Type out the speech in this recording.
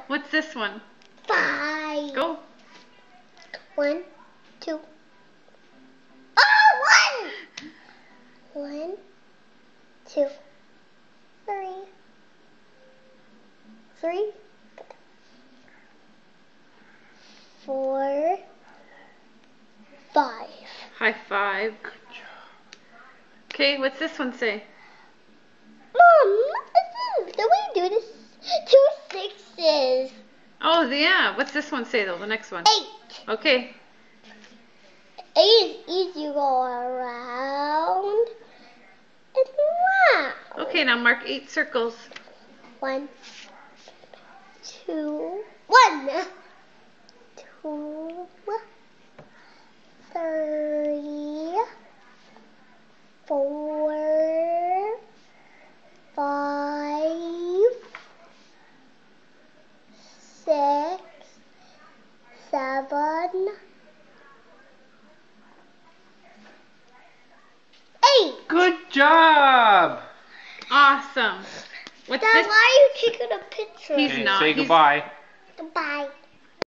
What's this one? 5. Go. 1, 2. Oh, 1. 1, 2, 3. 3, 4, 5. High five. Good job. Okay, what's this one say? Mom, the way you do this, 2 6s. Oh, yeah. What's this one say, though? The next one. 8. Okay. 8 is easy to go around and around. Okay, now mark 8 circles. 1, 2, 1, 2, 3, 4, 5, 6, 7, 8. Good job. Awesome. What's Dad, this? why are you taking a picture? He's Okay, not. say He's- goodbye. Goodbye.